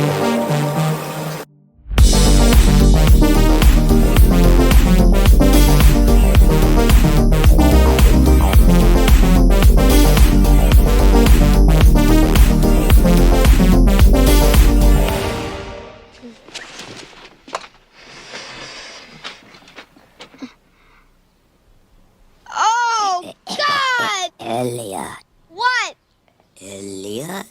Oh, God! Elliot. What? Elliot.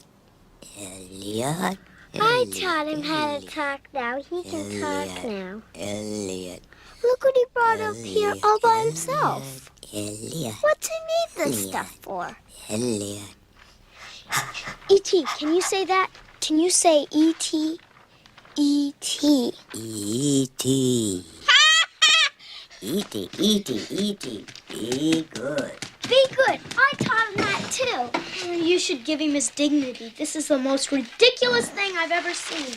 I taught him how to talk now. He can talk now. Elliot. Look what he brought up here all by himself. Elliot. What's he need this stuff for? Elliot. E.T., can you say that? Can you say E.T.? E.T. E.T. E.T. E.T. Be good. Be good. I taught him that too. You should give him his dignity. This is the most ridiculous thing I've ever seen.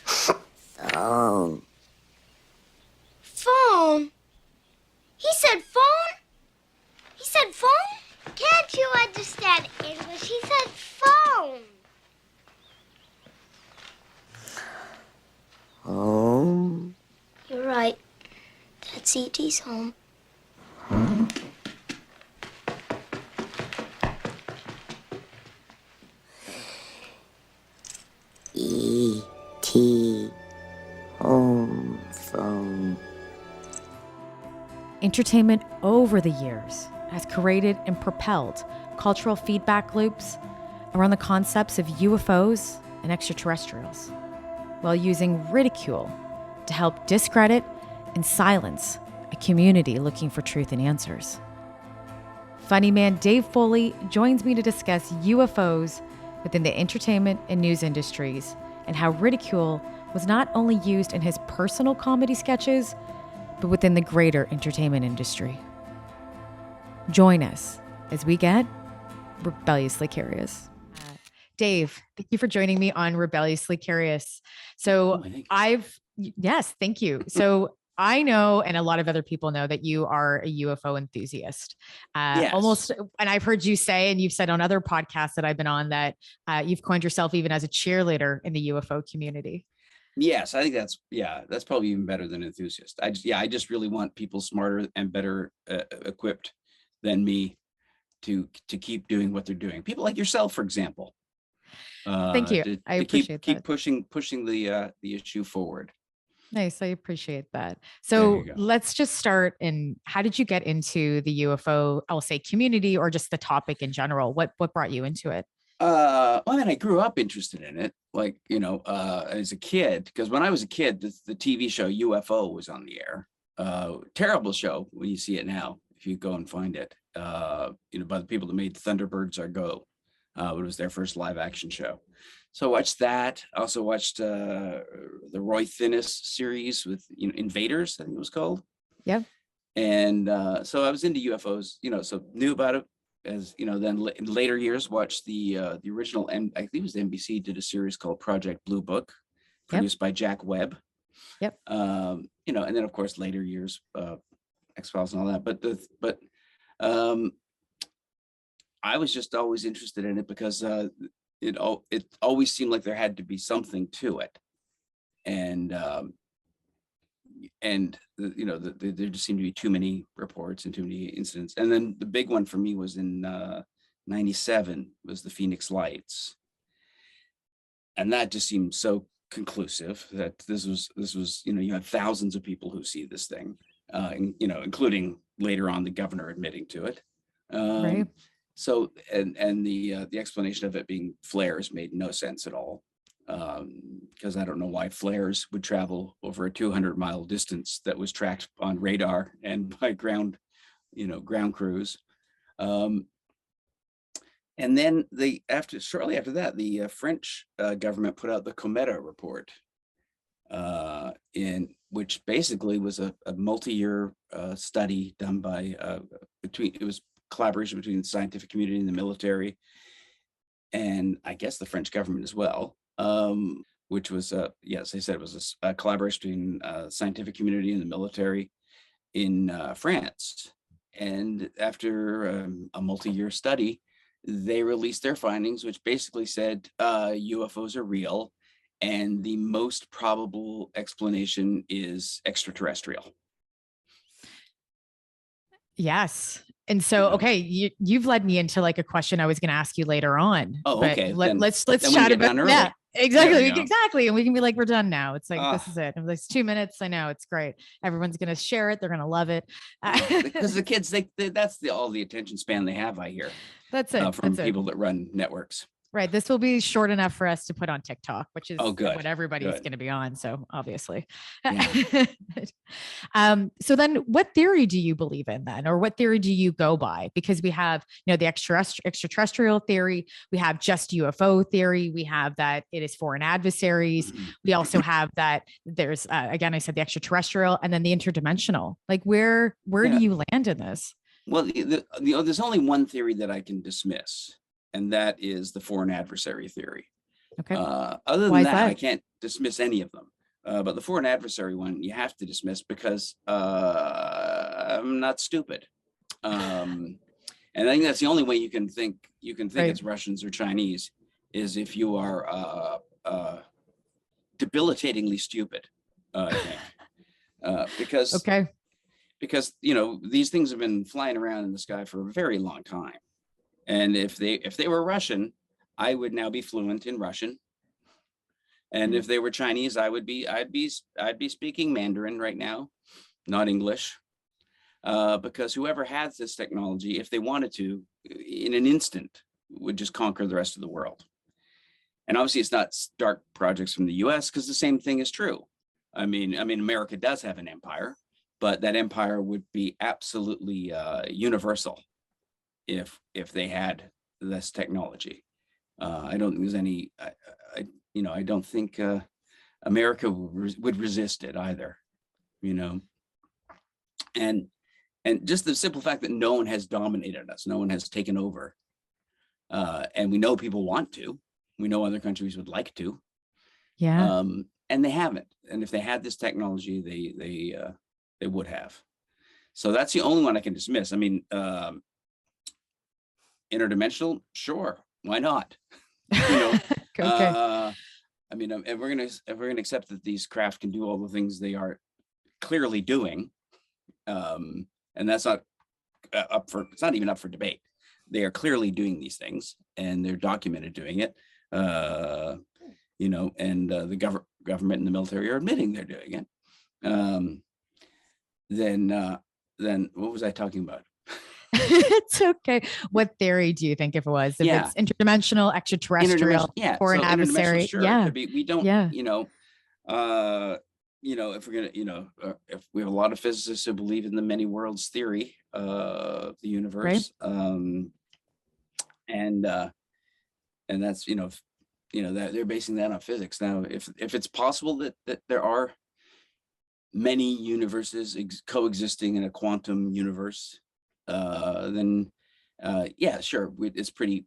Phone. Phone? He said phone? He said phone? Can't you understand English? He said phone. Home. You're right. That's E.T.'s home. E.T. Home phone. Entertainment over the years has created and propelled cultural feedback loops around the concepts of UFOs and extraterrestrials, while using ridicule to help discredit and silence a community looking for truth and answers. Funnyman Dave Foley joins me to discuss UFOs within the entertainment and news industries and how ridicule was not only used in his personal comedy sketches, but within the greater entertainment industry. Join us as we get rebelliously curious. Dave, thank you for joining me on Rebelliously Curious. So yes, thank you. So I know, and a lot of other people know, that you are a UFO enthusiast. Yes. Almost, and I've heard you say, and you've said on other podcasts that I've been on, that you've coined yourself even as a cheerleader in the UFO community. Yes, I think that's probably even better than enthusiast. I just really want people smarter and better equipped than me to keep doing what they're doing. People like yourself, for example. Thank you. I appreciate keep that. pushing the issue forward. Nice. I appreciate that. So let's just start in, how did you get into the UFO, I'll say, community, or just the topic in general? What brought you into it? Well, I mean, I grew up interested in it, like, as a kid, because when I was a kid, the TV show UFO was on the air. Terrible show when you see it now, if you go and find it, by the people that made Thunderbirds Are Go. It was their first live action show. So I watched that. I also watched the Roy Thinnis series with Invaders, I think it was called. Yeah. And so I was into UFOs, so knew about it. As then in later years, watched the original, and I think it was NBC did a series called Project Blue Book, produced by Jack Webb. Yep. And then of course later years, X-Files and all that. But I was just always interested in it because it always seemed like there had to be something to it, and there just seemed to be too many reports and too many incidents. And then the big one for me was in '97, was the Phoenix Lights, and that just seemed so conclusive that this was you had thousands of people who see this thing, including later on the governor admitting to it. Right. So and the explanation of it being flares made no sense at all. Because I don't know why flares would travel over a 200-mile distance that was tracked on radar and by ground crews. And then shortly after that, the French government put out the Cometa report, in which basically was a multi-year study done by it was collaboration between the scientific community and the military, and I guess the French government as well. Which was, yes, they said it was a collaboration between scientific community and the military in France. And after a multi-year study, they released their findings, which basically said UFOs are real, And the most probable explanation is extraterrestrial. Yes. And so, okay, you've led me into like a question I was going to ask you later on. Oh, but okay. Let's then we chat can get about done early. that. Exactly. There we go. Exactly. And we can be like, we're done now. It's like, this Ah. is it. And it's 2 minutes. I know it's great. Everyone's going to share it. They're going to love it. Because the kids, that's all the attention span they have, I hear. That's it. From That's people that run networks. Right. This will be short enough for us to put on TikTok, which is what everybody's going to be on. So obviously. Yeah. So then what theory do you believe in then? Or what theory do you go by? Because we have, the extraterrestrial theory. We have just UFO theory. We have that it is foreign adversaries. We also have that there's, again, I said the extraterrestrial and then the interdimensional. Like where do you land in this? Well, there's only one theory that I can dismiss. And that is the foreign adversary theory. Okay. Other than that, I can't dismiss any of them. But the foreign adversary one, you have to dismiss because I'm not stupid. And I think that's the only way you can think it's Russians or Chinese is if you are debilitatingly stupid. I think because these things have been flying around in the sky for a very long time. And if they were Russian, I would now be fluent in Russian. And if they were Chinese, I'd be speaking Mandarin right now, not English, because whoever has this technology, if they wanted to, in an instant, would just conquer the rest of the world. And obviously, it's not dark projects from the U.S. because the same thing is true. I mean, America does have an empire, but that empire would be absolutely universal. If they had this technology, I don't think there's any. I don't think America would resist it either. And just the simple fact that no one has dominated us, no one has taken over, and we know people want to. We know other countries would like to. Yeah. And they haven't. And if they had this technology, they would have. So that's the only one I can dismiss. I mean. Interdimensional, sure, why not? Okay. I mean, if we're gonna accept that these craft can do all the things they are clearly doing, and that's not it's not even up for debate. They are clearly doing these things, and they're documented doing it. And the government and the military are admitting they're doing it. Then what was I talking about? It's okay. What theory do you think if it was? If it's interdimensional, extraterrestrial, or an adversary? Sure, yeah. It could be. We don't, if we're gonna, if we have a lot of physicists who believe in the many worlds theory of the universe, and that's that they're basing that on physics. Now, if it's possible that there are many universes coexisting in a quantum universe, then sure, it's pretty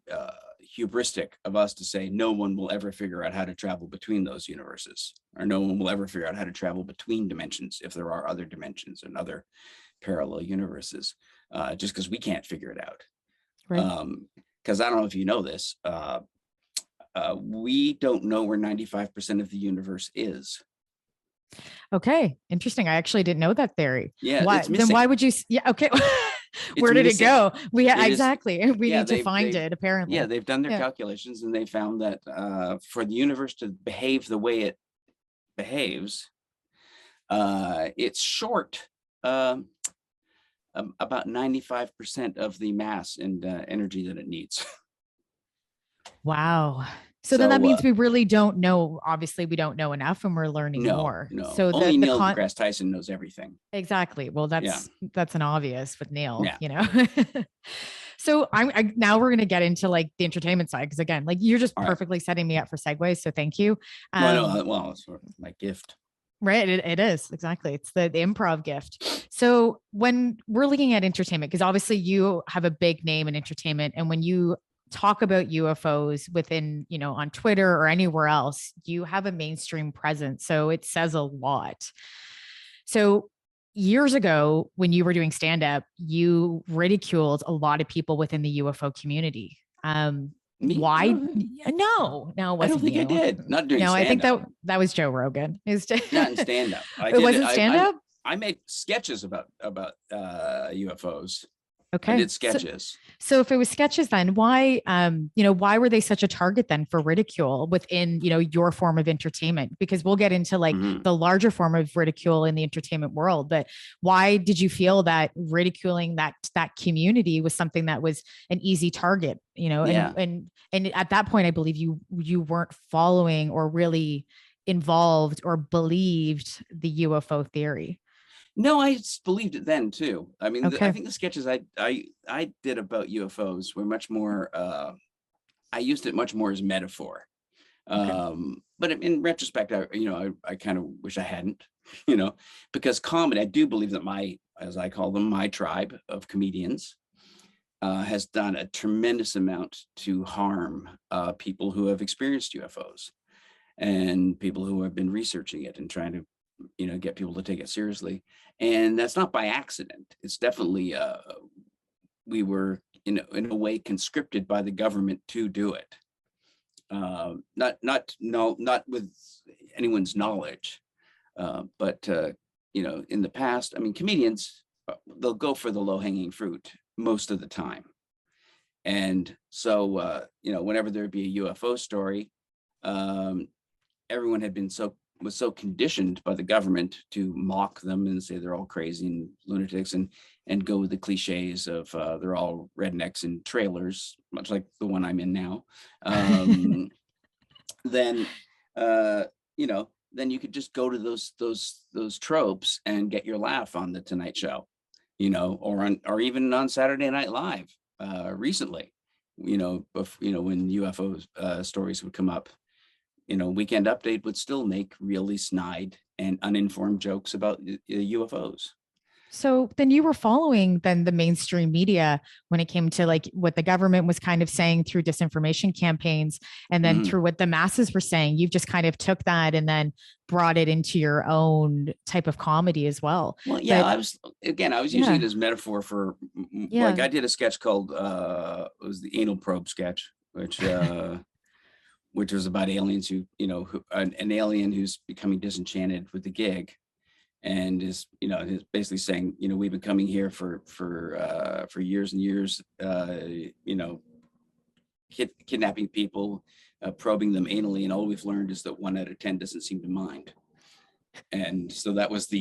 hubristic of us to say no one will ever figure out how to travel between those universes, or no one will ever figure out how to travel between dimensions if there are other dimensions and other parallel universes, just because we can't figure it out. Right. Because I don't know if you know this, we don't know where 95% of the universe is. Okay, interesting. I actually didn't know that theory. Yeah. Then why would you? Yeah. Okay. Where did it go? We exactly. We need to find it. Apparently. Yeah, they've done their calculations and they found that for the universe to behave the way it behaves, it's short about 95% of the mass and energy that it needs. Wow. So then that means we really don't know. Obviously, we don't know enough, and we're learning more. No, so only Neil deGrasse Tyson knows everything. Exactly. Well, that's an obvious with Neil. So now we're going to get into like the entertainment side, because again, like you're just perfectly setting me up for segues. So thank you. Well, it's sort of my gift. Right. It is. Exactly. It's the improv gift. So when we're looking at entertainment, because obviously you have a big name in entertainment, and when you talk about UFOs within, on Twitter or anywhere else, you have a mainstream presence. So it says a lot. So years ago, when you were doing stand-up, you ridiculed a lot of people within the UFO community. Why? No, No, it I don't wasn't think I you. did. Not doing No, I think stand-up. that was Joe Rogan. Not in stand-up. It wasn't stand-up? I made sketches about UFOs. I Okay. did sketches. So if it was sketches, then why, why were they such a target then for ridicule within, your form of entertainment? Because we'll get into like Mhm. the larger form of ridicule in the entertainment world, but why did you feel that ridiculing that community was something that was an easy target? Yeah. And at that point, I believe you weren't following or really involved or believed the UFO theory. No, believed it then too. I mean, I Okay. think the sketches I did about UFOs were much more. I used it much more as metaphor. But in retrospect, I kind of wish I hadn't. Because comedy, I do believe that as I call them, my tribe of comedians has done a tremendous amount to harm people who have experienced UFOs and people who have been researching it and trying to get people to take it seriously. And that's not by accident. It's definitely we were in a way conscripted by the government to do it. Not with anyone's knowledge, but in the past, I mean, comedians, they'll go for the low-hanging fruit most of the time. And so whenever there'd be a UFO story, everyone was so conditioned by the government to mock them and say they're all crazy and lunatics and go with the cliches of they're all rednecks in trailers, much like the one I'm in now. Then then you could just go to those tropes and get your laugh on the Tonight Show, or even on Saturday Night Live recently, when UFO stories would come up. Weekend Update would still make really snide and uninformed jokes about UFOs. So then you were following then the mainstream media when it came to like what the government was kind of saying through disinformation campaigns and then through what the masses were saying. You've just kind of took that and then brought it into your own type of comedy as well. Well, yeah, I was using it as metaphor for like I did a sketch called it was the anal probe sketch, which which was about aliens who an alien who's becoming disenchanted with the gig and is basically saying we've been coming here for years and years, kidnapping people, probing them anally, and all we've learned is that 1 out of 10 doesn't seem to mind. And so that was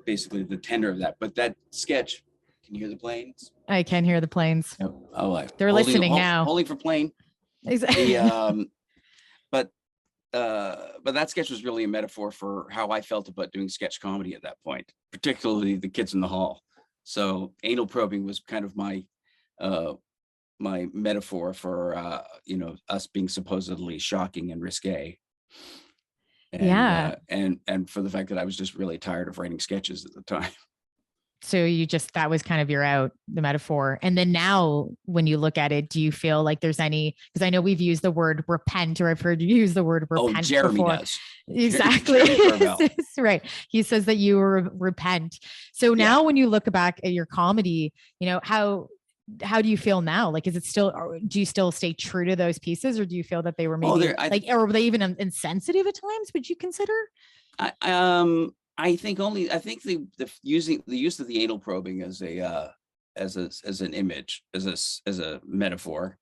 basically the tenor of that. But that sketch, can you hear the planes? I can hear the planes. Oh, they're listening now. Holding for plane. Exactly. But that sketch was really a metaphor for how I felt about doing sketch comedy at that point, particularly the kids in the hall. So anal probing was kind of my metaphor for us being supposedly shocking and risque. And, and for the fact that I was just really tired of writing sketches at the time. So that was kind of the metaphor. And then now when you look at it, do you feel like there's because I know we've used the word repent, or I've heard you use the word repent Jeremy before. Does. Exactly. Right. He says that you repent. So now when you look back at your comedy, how do you feel now? Like, is it still, do you still stay true to those pieces, or do you feel that they were maybe or were they even insensitive at times? Would you consider? I think the use of the anal probing as an image, as a metaphor,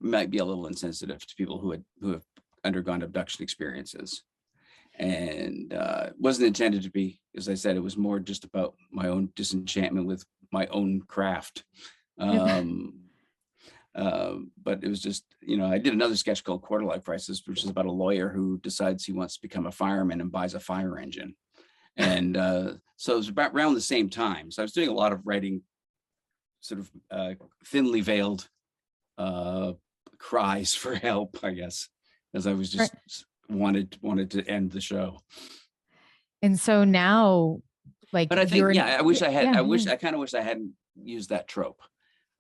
might be a little insensitive to people who have undergone abduction experiences, and wasn't intended to be. As I said, it was more just about my own disenchantment with my own craft. But it was just, I did another sketch called Quarter Life Crisis, which is about a lawyer who decides he wants to become a fireman and buys a fire engine. And so it was about around the same time. So I was doing a lot of writing, sort of thinly veiled cries for help, I guess, as I was just wanted to end the show. And so now, like, but I think, I wish I had, I kind of wish I hadn't used that trope.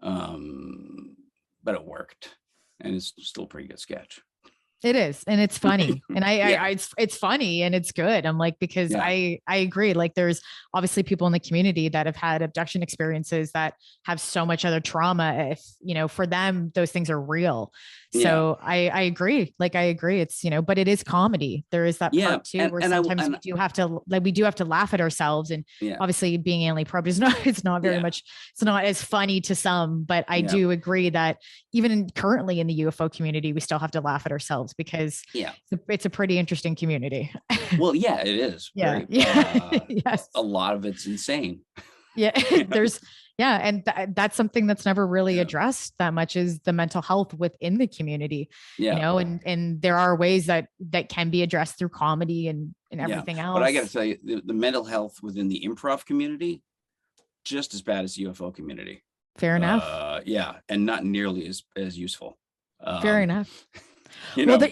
But it worked, and it's still a pretty good sketch. It is, and it's funny, and Yeah. it's funny and it's good. I'm like, because Yeah. I agree. Like, there's obviously people in the community that have had abduction experiences that have so much other trauma. If for them, those things are real. Yeah. So I agree. Like, I agree. It's but it is comedy. There is that Yeah. part too where sometimes we do have to laugh at ourselves, and yeah. obviously being alien probed is not it's not very Yeah. much. It's not as funny to some, but I Yeah. do agree that even currently in the UFO community, we still have to laugh at ourselves because Yeah. it's a pretty interesting community. Well, yeah, it is. Yeah. Very, Yes. a lot of it's insane. Yeah. There's, yeah. And that's something that's never really Yeah. addressed that much, is the mental health within the community, Yeah. and there are ways that can be addressed through comedy and Yeah. everything else. But I got to tell you, the mental health within the improv community, just as bad as the UFO community. Fair enough. Yeah. And not nearly as useful. Fair enough. Well, I'm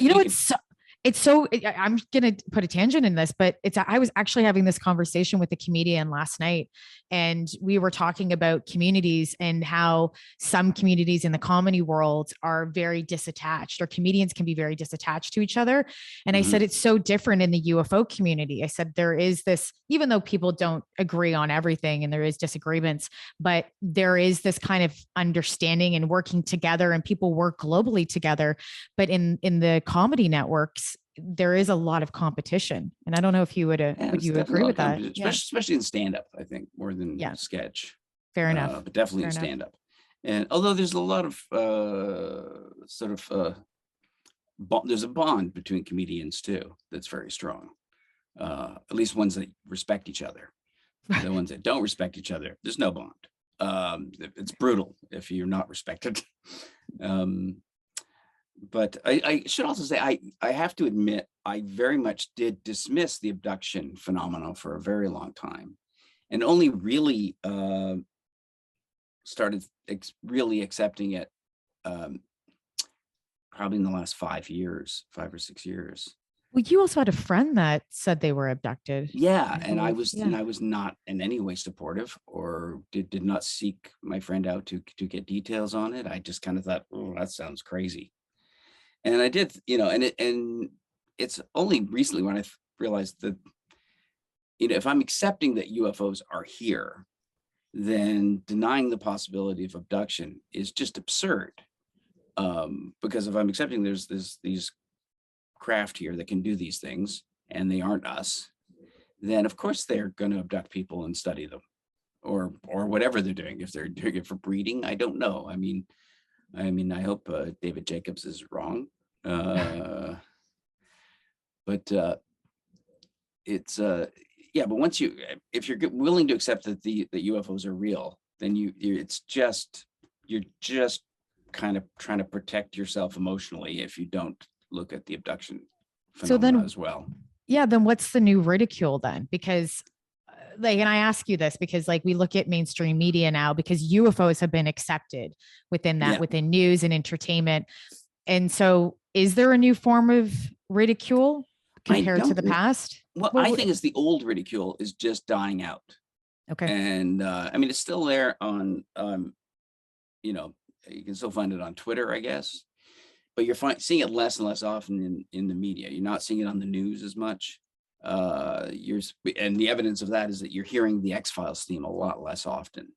going to put a tangent in this, but I was actually having this conversation with a comedian last night, and we were talking about communities and how some communities in the comedy world are very disattached, or comedians can be very disattached to each other. And I said, it's so different in the UFO community. I said, there is this, even though people don't agree on everything and there is disagreements, but there is this kind of understanding and working together, and people work globally together. But in the comedy networks, there is a lot of competition, and I don't know if you would agree with that. Especially in stand-up, I think, more than sketch. Fair enough. But definitely in stand-up. And although there's a lot of there's a bond between comedians too that's very strong. At least ones that respect each other. The ones that don't respect each other, there's no bond. It's brutal if you're not respected. But I should also say, I have to admit, I very much did dismiss the abduction phenomenon for a very long time, and only really started really accepting it probably in the last 5 or 6 years. Well, you also had a friend that said they were abducted. Yeah, and I was not in any way supportive, or did not seek my friend out to get details on it. I just kind of thought, oh, that sounds crazy. And I did, and it's only recently when I realized that, if I'm accepting that UFOs are here, then denying the possibility of abduction is just absurd. Because if I'm accepting there's these craft here that can do these things, and they aren't us, then of course they're going to abduct people and study them, or whatever they're doing. If they're doing it for breeding, I don't know. I mean, I hope David Jacobs is wrong. But it's but once if you're willing to accept that the UFOs are real, then you're just kind of trying to protect yourself emotionally if you don't look at the abduction phenomena as well. Yeah, then what's the new ridicule then? Because and I ask you this because we look at mainstream media now, because UFOs have been accepted within that, within news and entertainment. And so is there a new form of ridicule compared to the past? Well, I think it's the old ridicule is just dying out. Okay. And it's still there on, you can still find it on Twitter, I guess, but you're seeing it less and less often in the media. You're not seeing it on the news as much. And the evidence of that is that you're hearing the X-Files theme a lot less often.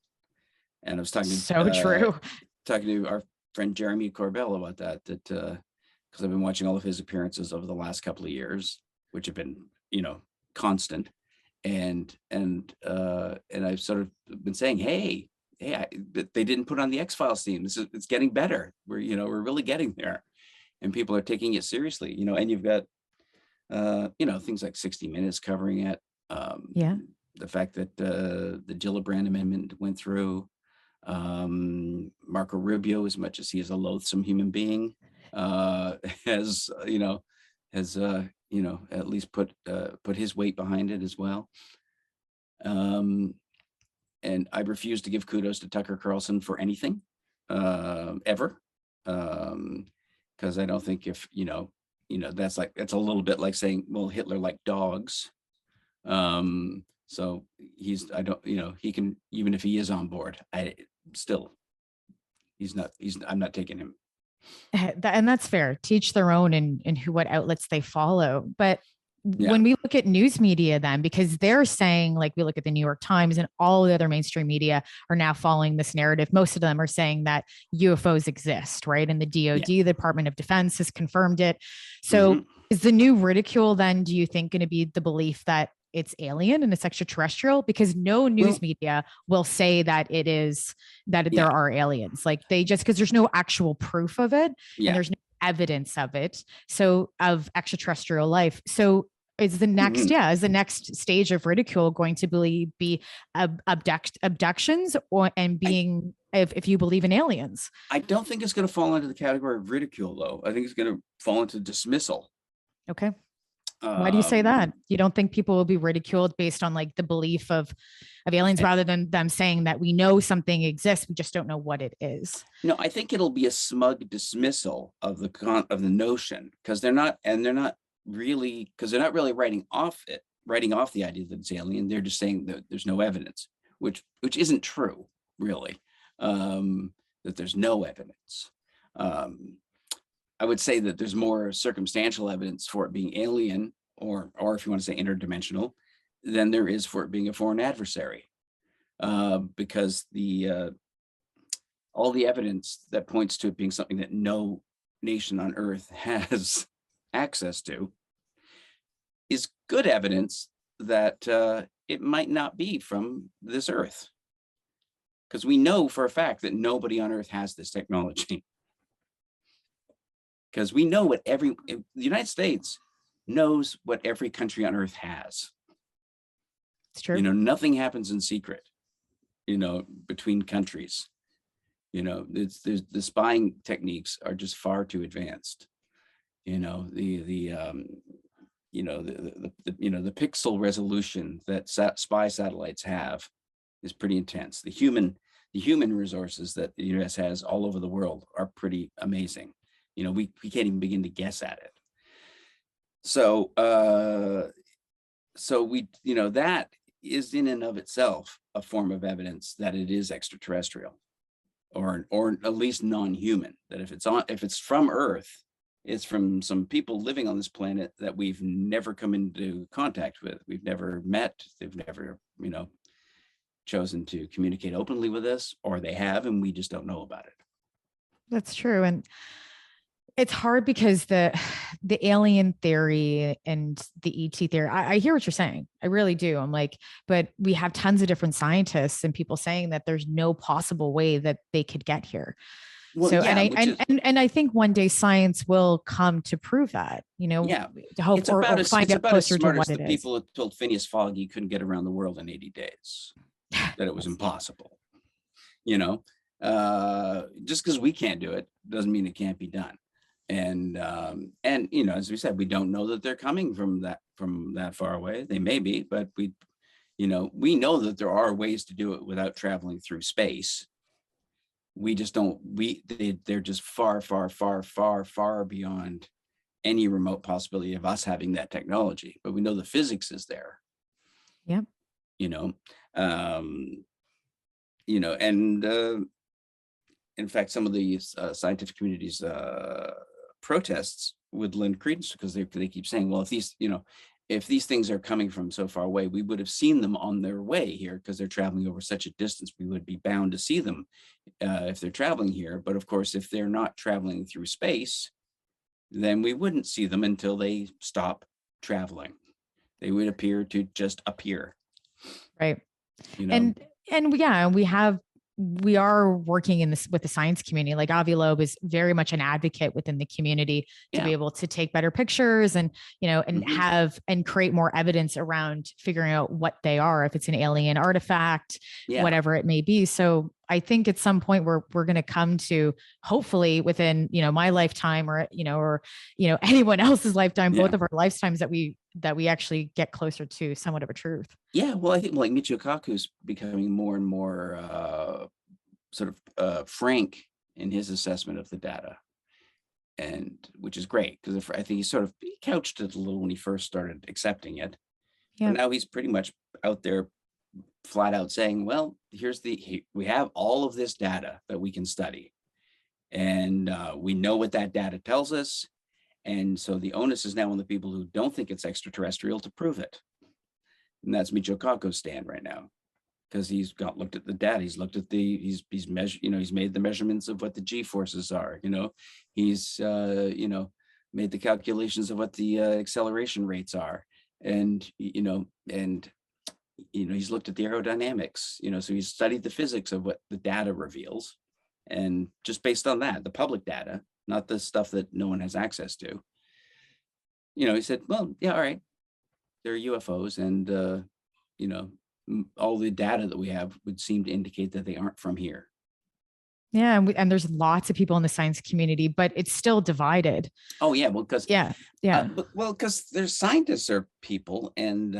And I was talking to our friend Jeremy Corbell about that because I've been watching all of his appearances over the last couple of years, which have been, constant. And I've sort of been saying, hey, they didn't put on the X-Files theme. It's getting better. We're really getting there, and people are taking it seriously. And you've got, things like 60 Minutes covering it. The fact that the Gillibrand Amendment went through. Marco Rubio, as much as he is a loathsome human being, has at least put his weight behind it as well. And I refuse to give kudos to Tucker Carlson for anything, ever, because I don't think if that's a little bit like saying, well, Hitler liked dogs. So he can, even if he is on board, I'm not taking him And that's fair. Teach their own and who what outlets they follow. But Yeah. when we look at news media, then because they're saying, like, we look at the New York Times and all the other mainstream media are now following this narrative. Most of them are saying that UFOs exist, right? And the DoD, the Department of Defense, has confirmed it. So is the new ridicule then, do you think, going to be the belief that it's alien and it's extraterrestrial? Because no news media will say that it is, that there are aliens. Like, they just, because there's no actual proof of it and there's no evidence of it. So of extraterrestrial life. So is the next, is the next stage of ridicule going to be abductions and being, if you believe in aliens? I don't think it's going to fall into the category of ridicule, though. I think it's going to fall into dismissal. Okay. Why do you say that? You don't think people will be ridiculed based on like the belief of aliens rather than them saying that we know something exists, we just don't know what it is? No, I think it'll be a smug dismissal of the notion, because they're not really writing off the idea that it's alien. They're just saying that there's no evidence, which isn't true, really. That there's no evidence. I would say that there's more circumstantial evidence for it being alien, or if you want to say interdimensional, than there is for it being a foreign adversary, because all the evidence that points to it being something that no nation on Earth has access to is good evidence that it might not be from this Earth, because we know for a fact that nobody on Earth has this technology. Because we know the United States knows what every country on Earth has. It's true. Nothing happens in secret, between countries. The spying techniques are just far too advanced. The pixel resolution that spy satellites have is pretty intense. The human resources that the US has all over the world are pretty amazing. We can't even begin to guess at it. So that is in and of itself a form of evidence that it is extraterrestrial, or at least non-human. That if it's from Earth, it's from some people living on this planet that we've never come into contact with. We've never met. They've never, chosen to communicate openly with us, or they have, and we just don't know about it. That's true. And it's hard because the alien theory and the ET theory, I hear what you're saying. I really do. I'm like, but we have tons of different scientists and people saying that there's no possible way that they could get here. Well, so, and I think one day science will come to prove that, to hope or find out closer to what it is. People told Phineas Fogg he couldn't get around the world in 80 days, that it was impossible. Just because we can't do it doesn't mean it can't be done. And as we said, we don't know that they're coming from that far away. They may be, but we know that there are ways to do it without traveling through space. We just don't. They're just far, far, far, far, far beyond any remote possibility of us having that technology. But we know the physics is there. Yep. And in fact, some of the scientific community's protests would lend credence, because they keep saying, well, if these things are coming from so far away, we would have seen them on their way here, because they're traveling over such a distance. We would be bound to see them if they're traveling here. But of course, if they're not traveling through space, then we wouldn't see them until they stop traveling. They would appear to just appear. Right. And we are working in this with the science community. Like Avi Loeb is very much an advocate within the community to be able to take better pictures and, and create more evidence around figuring out what they are, if it's an alien artifact, whatever it may be. So I think at some point we're going to come to, hopefully within, my lifetime or anyone else's lifetime, both of our lifetimes, that we actually get closer to somewhat of a truth. Yeah. Well, I think like Michio Kaku's becoming more and more frank in his assessment of the data, and which is great, because I think he couched it a little when he first started accepting it. Yeah. But now he's pretty much out there flat out saying, well, we have all of this data that we can study, And we know what that data tells us. And so the onus is now on the people who don't think it's extraterrestrial to prove it. And that's Michio Kaku's stand right now, because he's looked at the data. He's looked at he's measured, he's made the measurements of what the G forces are, he's, made the calculations of what the acceleration rates are. And, he's looked at the aerodynamics, so he's studied the physics of what the data reveals. And just based on that, the public data, not the stuff that no one has access to, he said, well, yeah, all right, there are UFOs, and, all the data that we have would seem to indicate that they aren't from here. Yeah. And there's lots of people in the science community, but it's still divided. Oh, yeah. Well, because because there's scientists are people, and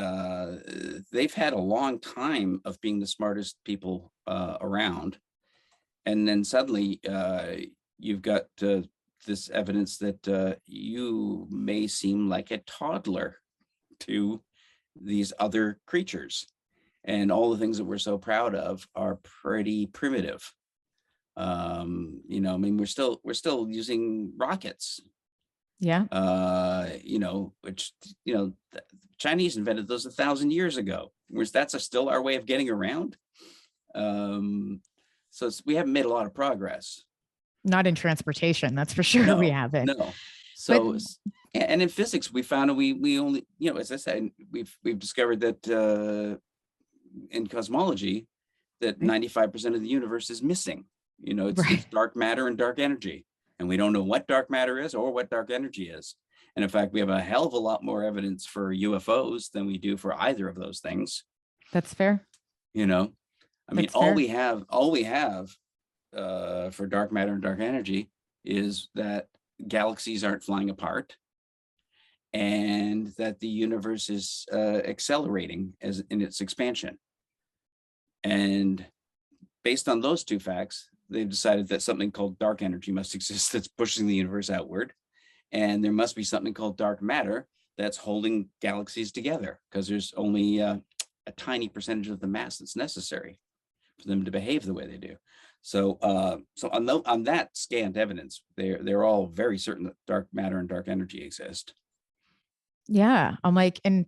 they've had a long time of being the smartest people around. And then suddenly you've got this evidence that you may seem like a toddler to these other creatures. And all the things that we're so proud of are pretty primitive. We're still using rockets. Yeah. Which, the Chinese invented those 1,000 years ago. Whereas that's still our way of getting around. So we haven't made a lot of progress. Not in transportation, that's for sure. We haven't. No. So, and in physics, we found we only, as I said, we've discovered that in cosmology, that 95% of the universe is missing. It's dark matter and dark energy, and we don't know what dark matter is or what dark energy is. And in fact, we have a hell of a lot more evidence for UFOs than we do for either of those things. That's fair. All we have for dark matter and dark energy is that galaxies aren't flying apart, and that the universe is accelerating in its expansion. And based on those two facts, they've decided that something called dark energy must exist that's pushing the universe outward. And there must be something called dark matter that's holding galaxies together, because there's only a tiny percentage of the mass that's necessary for them to behave the way they do. So on that scant evidence, they're all very certain that dark matter and dark energy exist. Yeah. I'm like, and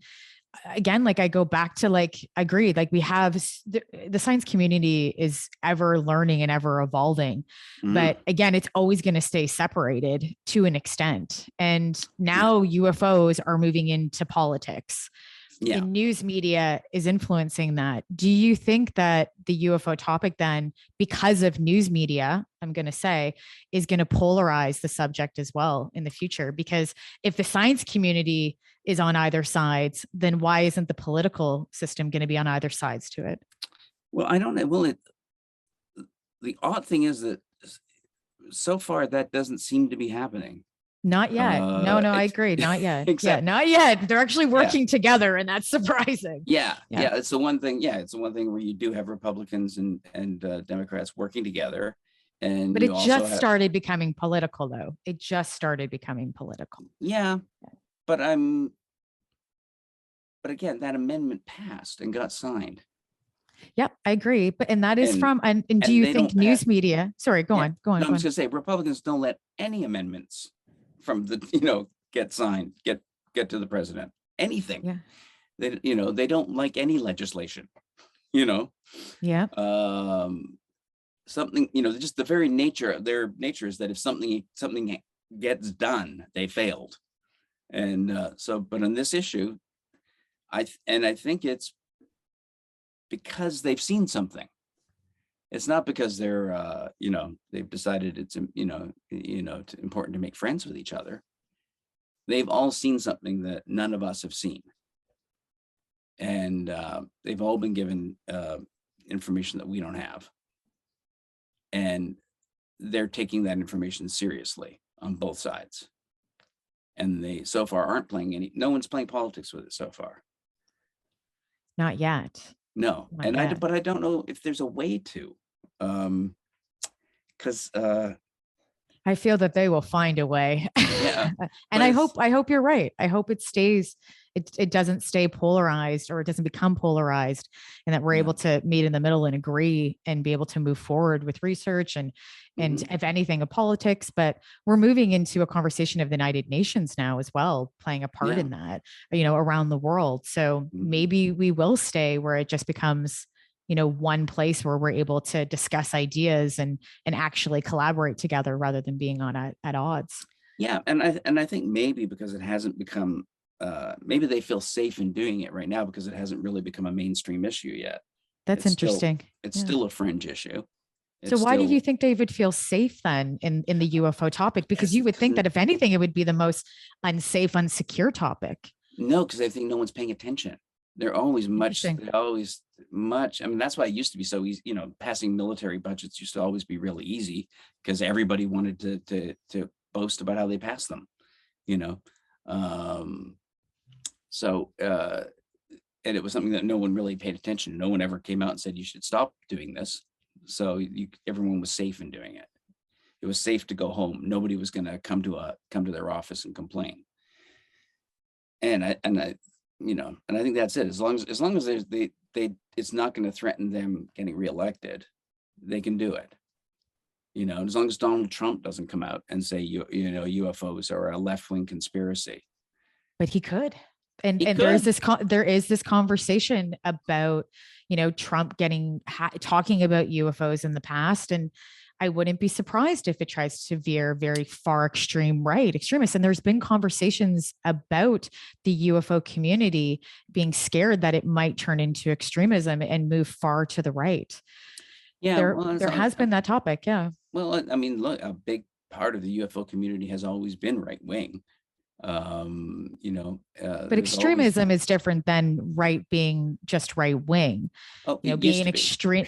again, I go back to I agree. We have the science community is ever learning and ever evolving, but again, it's always going to stay separated to an extent. And now UFOs are moving into politics. Yeah. The news media is influencing that. Do you think that the UFO topic then, because of news media, I'm going to say, is going to polarize the subject as well in the future? Because if the science community is on either sides, then why isn't the political system going to be on either sides to it? Well, I don't know. Well, the odd thing is that so far that doesn't seem to be happening. Not yet. No, I agree. Not yet. Exactly. Yeah, not yet. They're actually working together, and that's surprising. Yeah. It's the one thing. Yeah, it's the one thing where you do have Republicans and Democrats working together. But it just started becoming political, though. It just started becoming political. Yeah. But again, that amendment passed and got signed. Yep, I agree. And that is and do you think news media? Sorry, go on. No, I'm just going to say Republicans don't let any amendments from the get signed, get to the president. Anything. Yeah. They don't like any legislation. Yeah. Something, just the very nature of their nature is that if something gets done, they failed. And but on this issue, I think it's because they've seen something. It's not because they're, they've decided it's, it's important to make friends with each other. They've all seen something that none of us have seen. And they've all been given information that we don't have. And they're taking that information seriously on both sides. And they so far aren't playing no one's playing politics with it so far. Not yet. No. But I don't know if there's a way to, because I feel that they will find a way. Yeah. And I hope you're right. I hope it stays, it doesn't stay polarized, or it doesn't become polarized, and that we're able to meet in the middle and agree and be able to move forward with research and if anything, of politics. But we're moving into a conversation of the United Nations now as well, playing a part in that, around the world. So maybe we will stay where it just becomes, one place where we're able to discuss ideas and actually collaborate together rather than being at odds. Yeah. And I think maybe because it hasn't become, maybe they feel safe in doing it right now because it hasn't really become a mainstream issue yet. That's interesting. It's still a fringe issue. So why do you think they would feel safe then in the UFO topic? Because you would think that if anything, it would be the most unsafe, unsecure topic. No, because I think no one's paying attention. They're always much. I mean, that's why it used to be so easy. Passing military budgets used to always be really easy because everybody wanted to boast about how they passed them. And it was something that no one really paid attention. No one ever came out and said you should stop doing this. So everyone was safe in doing it. It was safe to go home. Nobody was going to come to their office and complain. And I think that's it. As long as it's not going to threaten them getting reelected, they can do it. As long as Donald Trump doesn't come out and say UFOs are a left-wing conspiracy. But he could. And there is this conversation about, Trump talking about UFOs in the past. And I wouldn't be surprised if it tries to veer very far extreme right extremists. And there's been conversations about the UFO community being scared that it might turn into extremism and move far to the right. Yeah, there has been that topic. Yeah. Well, I mean, look, a big part of the UFO community has always been right wing. But extremism is different than right being just right wing. Being extreme.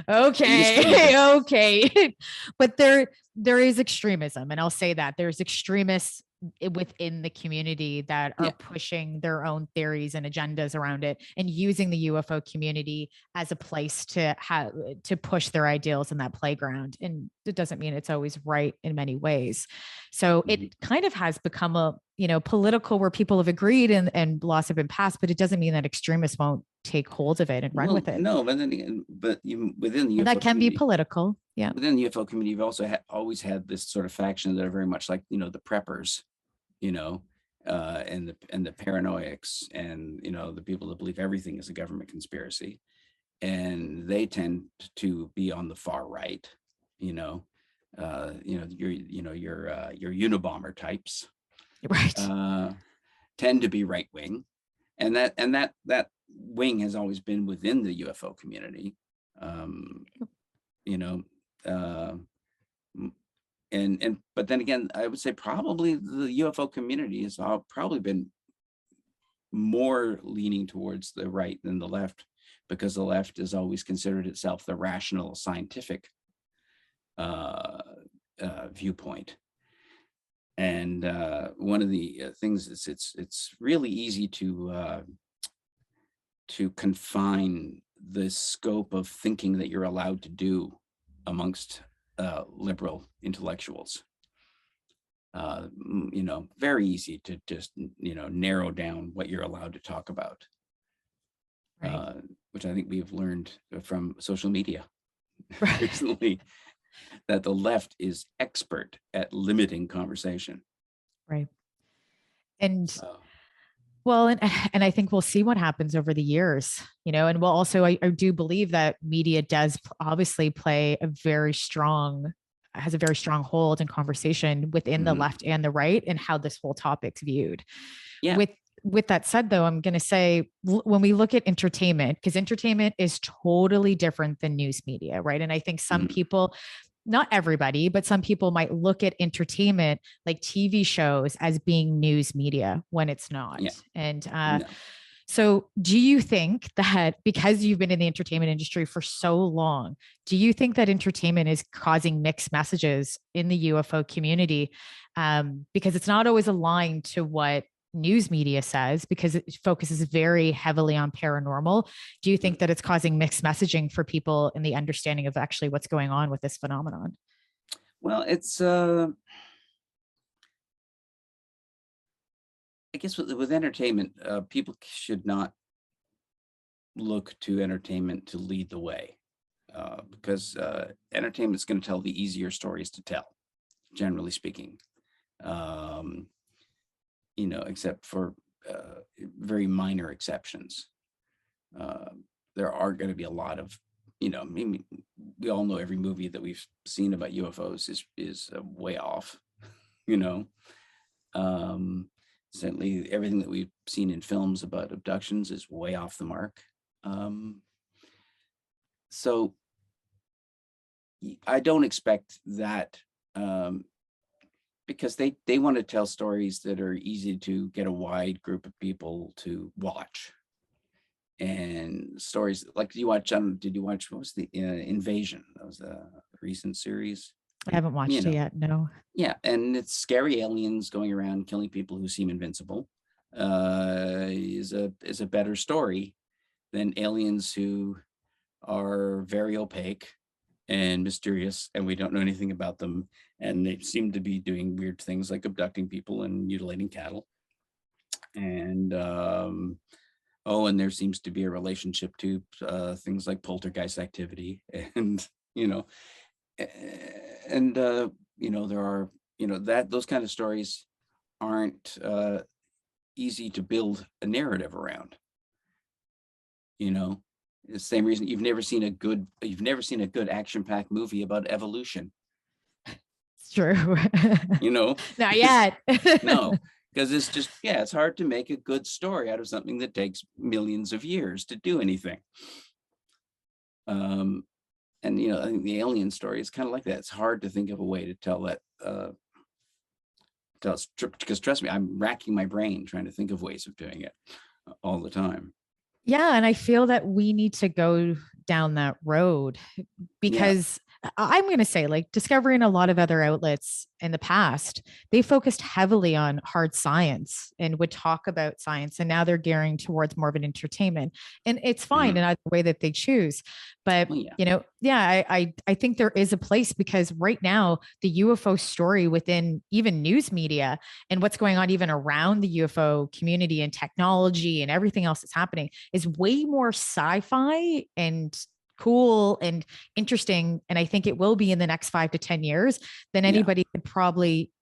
Okay. But there is extremism, and I'll say that there's extremists within the community that are pushing their own theories and agendas around it and using the UFO community as a place to push their ideals in that playground. And it doesn't mean it's always right in many ways. So it kind of has become a, political where people have agreed and laws have been passed, but it doesn't mean that extremists won't take hold of it and run with it. No, but then within the UFO that can be political. Yeah. Within the UFO community, you've also always had this sort of faction that are very much like, the preppers, and the paranoics and, the people that believe everything is a government conspiracy. And they tend to be on the far right, your Unabomber types, right? Tend to be right wing, and that wing has always been within the UFO community, but then again, I would say probably the UFO community has probably been more leaning towards the right than the left, because the left has always considered itself the rational, scientific viewpoint. And one of the things is it's really easy to confine the scope of thinking that you're allowed to do amongst liberal intellectuals. Very easy to just narrow down what you're allowed to talk about, right. Which I think we've learned from social media recently, that the left is expert at limiting conversation. Right. And well, and I think we'll see what happens over the years, and we'll also, I do believe that media does obviously has a very strong hold and conversation within the left and the right and how this whole topic's viewed. Yeah. With that said, though, I'm going to say when we look at entertainment, because entertainment is totally different than news media, right? And I think some people, not everybody, but some people might look at entertainment like TV shows as being news media when it's not. Yeah. And no. So do you think that because you've been in the entertainment industry for so long, do you think that entertainment is causing mixed messages in the UFO community? Because it's not always aligned to what news media says, because it focuses very heavily on paranormal. Do you think that it's causing mixed messaging for people in the understanding of actually what's going on with this phenomenon? Well, it's I guess with entertainment, people should not look to entertainment to lead the way, because entertainment is going to tell the easier stories to tell, generally speaking. Except for very minor exceptions. There are going to be a lot of, maybe we all know every movie that we've seen about UFOs is way off, certainly everything that we've seen in films about abductions is way off the mark. So I don't expect that, because they want to tell stories that are easy to get a wide group of people to watch. And stories like, did you watch, what was the Invasion? That was a recent series. I haven't watched it yet. No. Yeah. And it's scary aliens going around killing people who seem invincible, is a better story than aliens who are very opaque and mysterious, and we don't know anything about them. And they seem to be doing weird things like abducting people and mutilating cattle. And and there seems to be a relationship to things like poltergeist activity, and there are those kind of stories aren't easy to build a narrative around. The same reason you've never seen a good action-packed movie about evolution. It's true. Not yet. No, because it's just, it's hard to make a good story out of something that takes millions of years to do anything. I think the alien story is kind of like that. It's hard to think of a way to tell that, because trust me, I'm racking my brain trying to think of ways of doing it all the time. Yeah. And I feel that we need to go down that road, because I'm going to say, like, Discovery and a lot of other outlets in the past, they focused heavily on hard science and would talk about science. And now they're gearing towards more of an entertainment, and it's fine in either way that they choose. But, I think there is a place, because right now the UFO story within even news media and what's going on even around the UFO community and technology and everything else that's happening is way more sci-fi and cool and interesting. And I think it will be in the next 5 to 10 years than anybody could probably,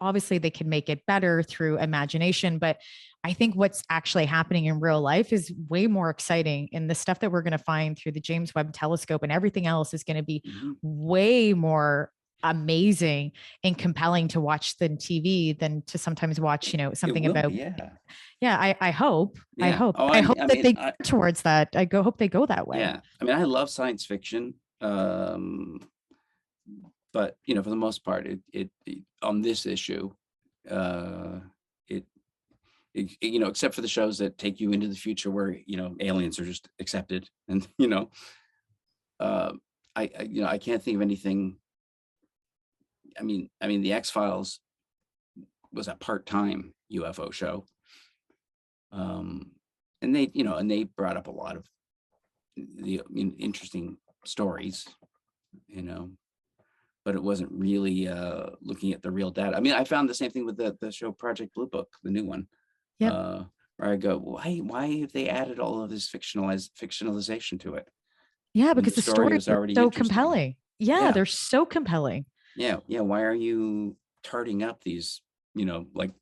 obviously they can make it better through imagination, but I think what's actually happening in real life is way more exciting. And the stuff that we're going to find through the James Webb Telescope and everything else is going to be way more amazing and compelling to watch than TV than to sometimes watch, something about. I hope. I hope that they go towards that. Hope they go that way. Yeah. I mean, I love science fiction. But for the most part, it on this issue, except for the shows that take you into the future where, aliens are just accepted. And, I can't think of anything. I mean, the X-Files was a part-time UFO show. And they brought up a lot of the interesting stories, but it wasn't really looking at the real data. I mean, I found the same thing with the show Project Blue Book, the new one. Where I go, why have they added all of this fictionalization to it? Yeah, because the story is already so compelling. Yeah, they're so compelling. Yeah. Why are you tarting up these, like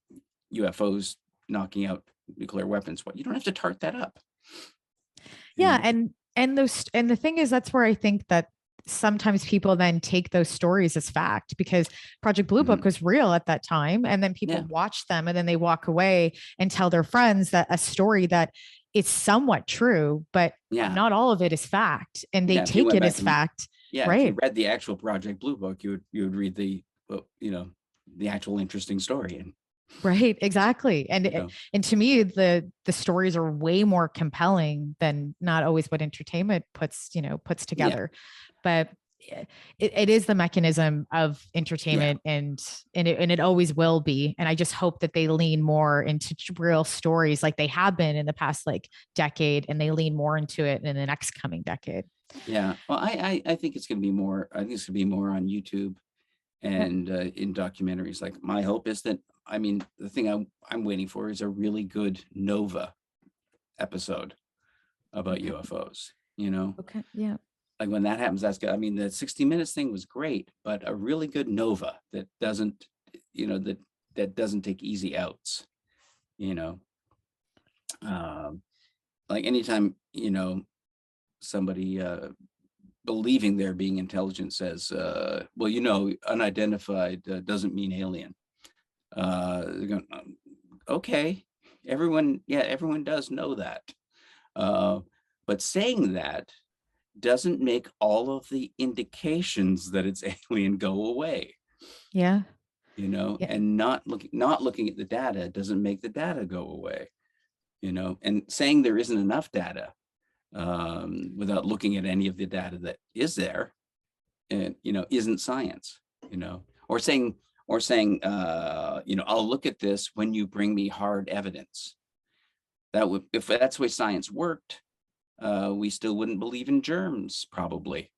UFOs knocking out nuclear weapons? What, you don't have to tart that up. Yeah, and the thing is, that's where I think that sometimes people then take those stories as fact, because Project Blue Book was real at that time, and then people watch them and then they walk away and tell their friends that a story that is somewhat true, but not all of it is fact, and they take it as fact. Yeah, right. If you read the actual Project Blue Book, you would read the actual interesting story. And right, exactly. And to me, the stories are way more compelling than not always what entertainment puts together. But it is the mechanism of entertainment, and it always will be. And I just hope that they lean more into real stories like they have been in the past like decade, and they lean more into it in the next coming decade. Yeah. Well, I think it's going to be more. I think it's going to be more on YouTube and in documentaries. Like, my hope is that, I mean, the thing I'm waiting for is a really good Nova episode about UFOs. You know. Okay. Yeah. Like, when that happens, that's good. I mean, the 60 Minutes thing was great, but a really good Nova that doesn't, you know, that doesn't take easy outs, you know. Like, anytime, you know, somebody believing they're being intelligent says, well, you know, unidentified doesn't mean alien. They're going, okay, everyone does know that. But saying that doesn't make all of the indications that it's alien go away. Yeah. You know, and not looking at the data doesn't make the data go away. You know, and saying there isn't enough data without looking at any of the data that is there, and, you know, isn't science. You know, or saying, you know, I'll look at this when you bring me hard evidence. That would, if that's the way science worked, we still wouldn't believe in germs, probably.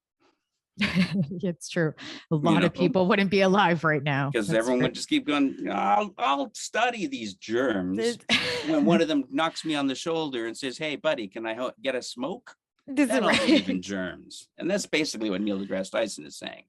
It's true. A lot of people wouldn't be alive right now, because everyone would just keep going, I'll study these germs. When one of them knocks me on the shoulder and says, hey buddy, can I get a smoke? Then I'll believe in germs. And that's basically what Neil deGrasse Tyson is saying,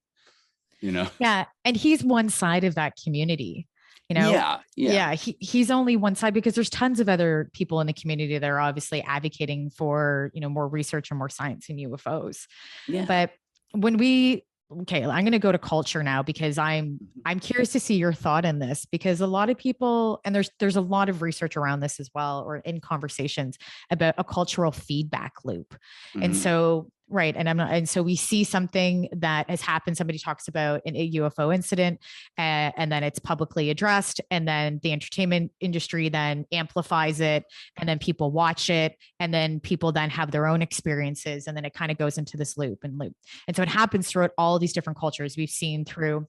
you know. Yeah, and he's one side of that community. You know, he's only one side, because there's tons of other people in the community that are obviously advocating for, you know, more research and more science in UFOs. Yeah. But when I'm going to go to culture now, because I'm curious to see your thought in this, because a lot of people, and there's a lot of research around this as well, or in conversations about a cultural feedback loop. Mm-hmm. And so, right. And so we see something that has happened. Somebody talks about a UFO incident, and then it's publicly addressed, and then the entertainment industry then amplifies it, and then people watch it, and then people then have their own experiences. And then it kind of goes into this loop. And so it happens throughout all these different cultures. We've seen through,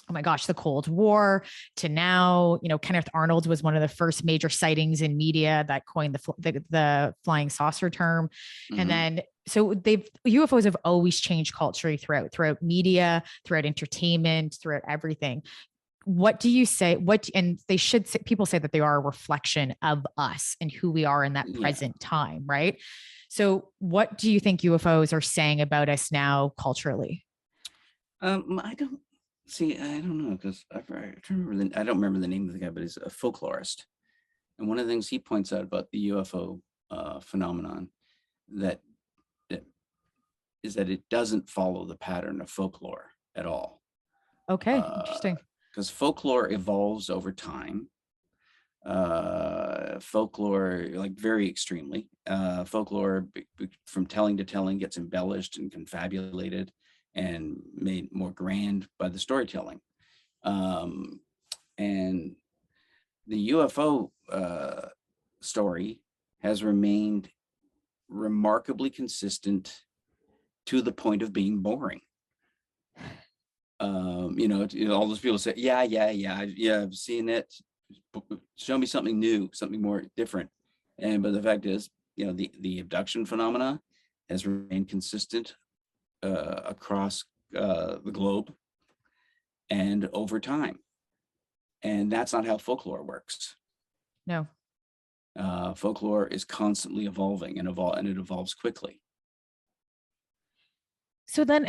oh my gosh, the Cold War to now, you know, Kenneth Arnold was one of the first major sightings in media that coined the flying saucer term. Mm-hmm. And then, so UFOs have always changed culture throughout media, throughout entertainment, throughout everything. What do you say? And they should say, people say that they are a reflection of us and who we are in that present time, right? So what do you think UFOs are saying about us now culturally? I don't know, because I don't remember the name of the guy, but he's a folklorist. And one of the things he points out about the UFO phenomenon is that it doesn't follow the pattern of folklore at all. Okay, interesting. Because folklore evolves over time. Folklore, like, very extremely. Folklore from telling to telling gets embellished and confabulated and made more grand by the storytelling. And the UFO story has remained remarkably consistent to the point of being boring. You know, all those people say, yeah, I've seen it. Show me something new, something more different. But the fact is, you know, the abduction phenomena has remained consistent across the globe and over time. And that's not how folklore works. No. Folklore is constantly evolving and it evolves quickly. So then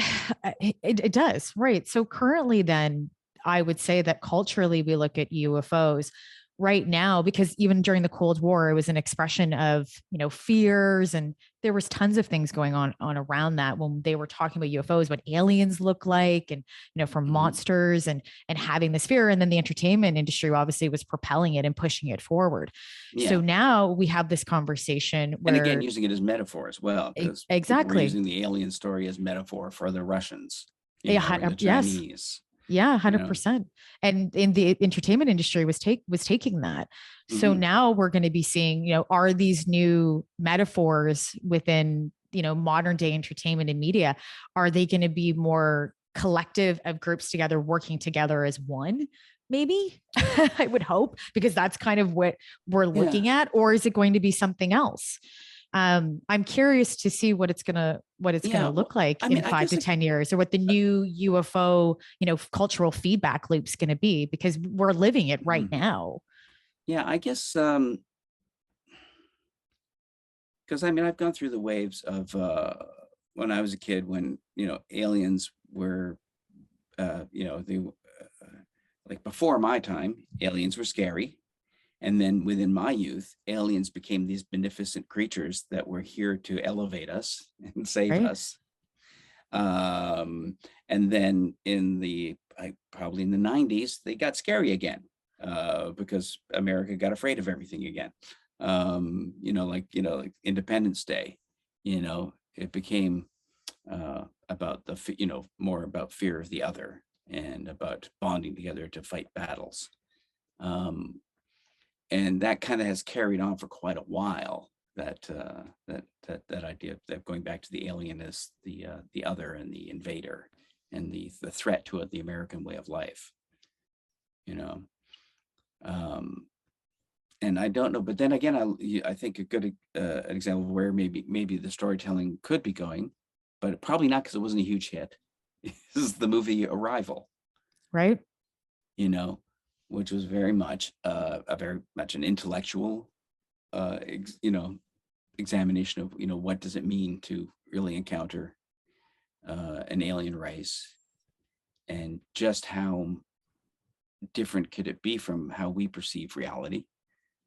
it does, right? So currently then I would say that culturally we look at UFOs right now, because even during the Cold War, it was an expression of, you know, fears, and there was tons of things going on around that when they were talking about UFOs, what aliens look like, and, you know, from monsters and having this fear. And then the entertainment industry obviously was propelling it and pushing it forward. Yeah. So now we have this conversation where, and again, using it as metaphor as well. Exactly. We're using the alien story as metaphor for the Russians, the Chinese. Yes. Yeah, 100%. And in the entertainment industry was taking that. So now we're going to be seeing, you know, are these new metaphors within modern day entertainment and media, are they going to be more collective of groups together working together as one? Maybe I would hope, because that's kind of what we're looking at. Or is it going to be something else? I'm curious to see what it's gonna look like in 5 to 10 years, or what the new UFO, cultural feedback loop's going to be, because we're living it right now. Yeah, I guess because I've gone through the waves of when I was a kid, when aliens were they like before my time, aliens were scary. And then within my youth, aliens became these beneficent creatures that were here to elevate us and save us. And then probably in the 90s, they got scary again because America got afraid of everything again. Like Independence Day, it became about more about fear of the other and about bonding together to fight battles. And that kind of has carried on for quite a while. That idea of going back to the alien as the other and the invader and the threat to the American way of life. And I don't know, but then again, I think a good an example of where maybe the storytelling could be going, but probably not, because it wasn't a huge hit. This is the movie Arrival, right? Which was very much an intellectual, examination of what does it mean to really encounter an alien race, and just how different could it be from how we perceive reality,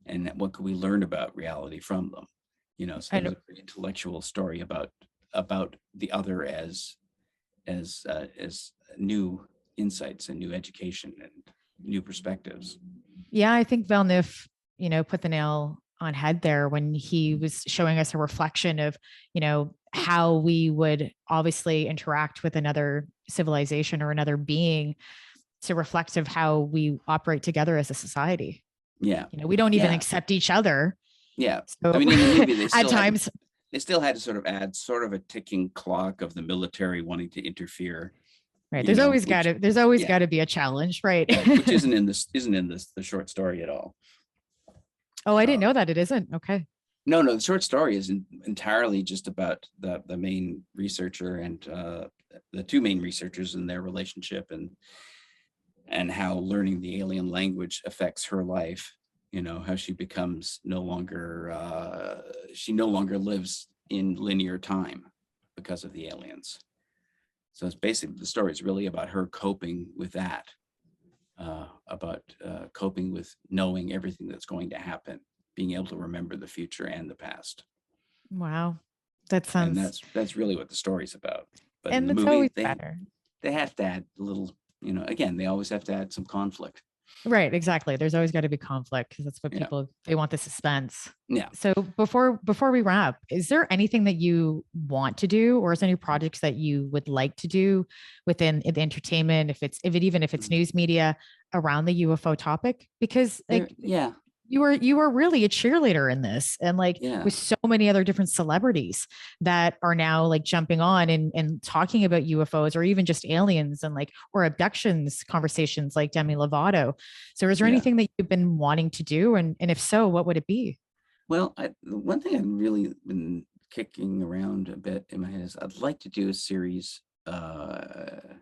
and what could we learn about reality from them. So it was an intellectual story about the other as new insights and new education and new perspectives. Yeah, I think Villeneuve, put the nail on head there when he was showing us a reflection of, how we would obviously interact with another civilization or another being. It's a reflect of how we operate together as a society. Yeah. We don't even accept each other. Yeah. So, in the movie, at times they still had to sort of add sort of a ticking clock of the military wanting to interfere. Right. There's always got to be a challenge, right? Which isn't in the short story at all. Oh, I didn't know that. It isn't. Okay. No, the short story is entirely just about the main researcher and the two main researchers and their relationship, and how learning the alien language affects her life. How she becomes she no longer lives in linear time because of the aliens. So it's basically, the story is really about her coping with that, about coping with knowing everything that's going to happen, being able to remember the future and the past. Wow. That sounds... And that's really what the story's about. But and in the it's movie, always better. They have to add a little, again, they always have to add some conflict. Right, exactly. There's always got to be conflict, because that's what people, they want the suspense. Yeah. So before we wrap, is there anything that you want to do, or is there any projects that you would like to do within the entertainment, if it's news media, around the UFO topic? Because you were really a cheerleader in this, and with so many other different celebrities that are now jumping on and talking about UFOs, or even just aliens and or abductions conversations, like Demi Lovato. So is there anything that you've been wanting to do? And if so, what would it be? Well, one thing I've really been kicking around a bit in my head is I'd like to do a series, and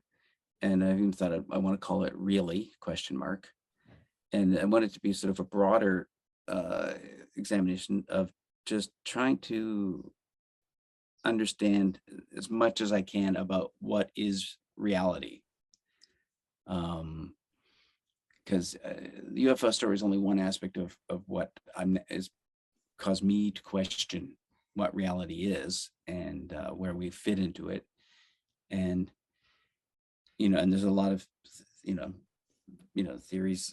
I even thought I want to call it Really ? And I want it to be sort of a broader examination of just trying to understand as much as I can about what is reality. Because the UFO story is only one aspect of what is caused me to question what reality is, and where we fit into it. And and there's a lot of theories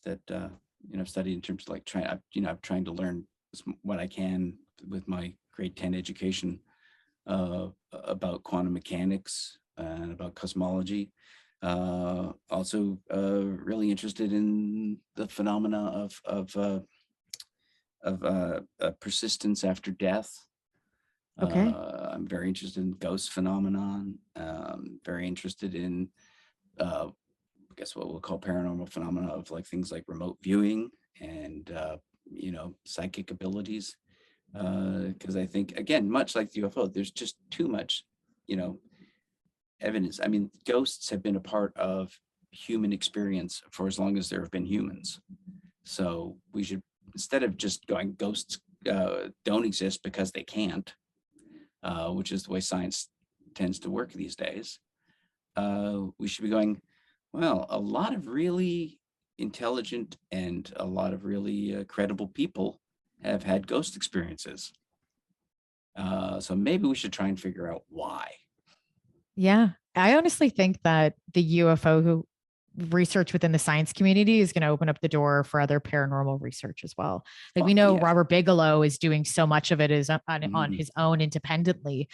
that I've studied in terms of I'm trying to learn what I can with my grade 10 education about quantum mechanics and about cosmology. Also really interested in the phenomena of persistence after death, Okay. I'm very interested in ghost phenomenon. Very interested in, I guess what we'll call paranormal phenomena of like things like remote viewing and, psychic abilities. Because I think, again, much like the UFO, there's just too much, evidence. I mean, ghosts have been a part of human experience for as long as there have been humans. So we should, instead of just going ghosts don't exist because they can't, which is the way science tends to work these days, we should be going, well, a lot of really intelligent and a lot of really credible people have had ghost experiences. So maybe we should try and figure out why. Yeah. I honestly think that the UFO research within the science community is going to open up the door for other paranormal research as well. Like we know Robert Bigelow is doing so much of it on his own independently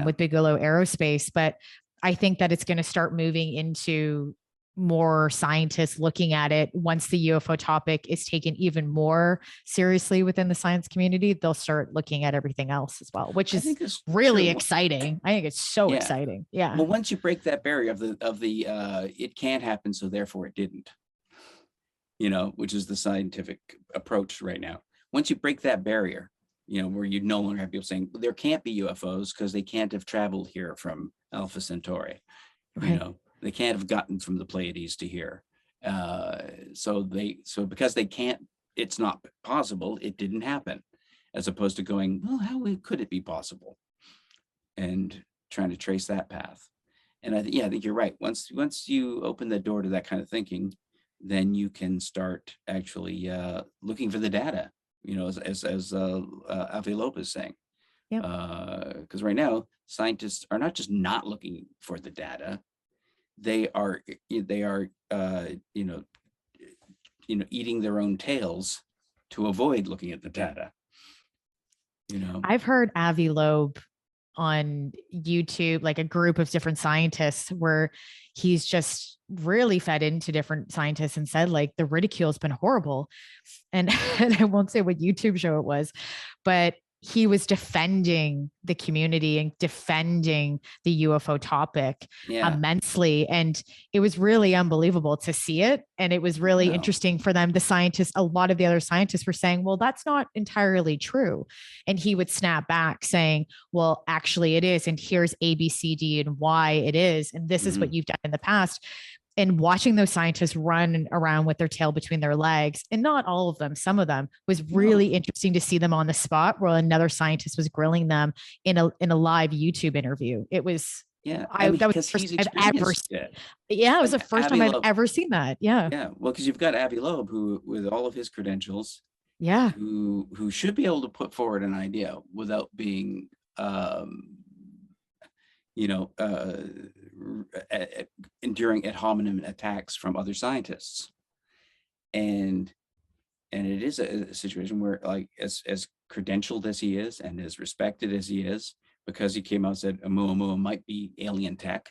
with Bigelow Aerospace, but I think that it's going to start moving into more scientists looking at it. Once the UFO topic is taken even more seriously within the science community, they'll start looking at everything else as well, which is really exciting. I think it's so exciting. Yeah. Well, once you break that barrier of the it can't happen, so therefore it didn't, which is the scientific approach right now. Once you break that barrier, where you no longer have people saying there can't be UFOs because they can't have traveled here from Alpha Centauri, right. They can't have gotten from the Pleiades to here. So because they can't, it's not possible, it didn't happen, as opposed to going, well, how could it be possible? And trying to trace that path. And I think you're right. Once you open the door to that kind of thinking, then you can start actually looking for the data, as Avi Loeb is saying. Because right now, scientists are not just not looking for the data, they are eating their own tails to avoid looking at the data. I've heard Avi Loeb on YouTube, like a group of different scientists where he's just really fed into different scientists and said like the ridicule has been horrible. And I won't say what YouTube show it was, but he was defending the community and defending the UFO topic immensely. And it was really unbelievable to see it. And it was really interesting for them. The scientists, a lot of the other scientists were saying, well, that's not entirely true. And he would snap back saying, well, actually it is. And here's A, B, C, D, and why it is. And this is what you've done in the past. And watching those scientists run around with their tail between their legs, and not all of them, some of them, was really interesting to see them on the spot while another scientist was grilling them in a live YouTube interview. It was, that was the first I've ever seen. Yeah, it was the first time I've ever seen that. Yeah. Yeah. Well, because you've got Avi Loeb, who, with all of his credentials, who should be able to put forward an idea without being, enduring ad hominem attacks from other scientists. And it is a situation where, like, as credentialed as he is and as respected as he is, because he came out and said Oumuamua might be alien tech,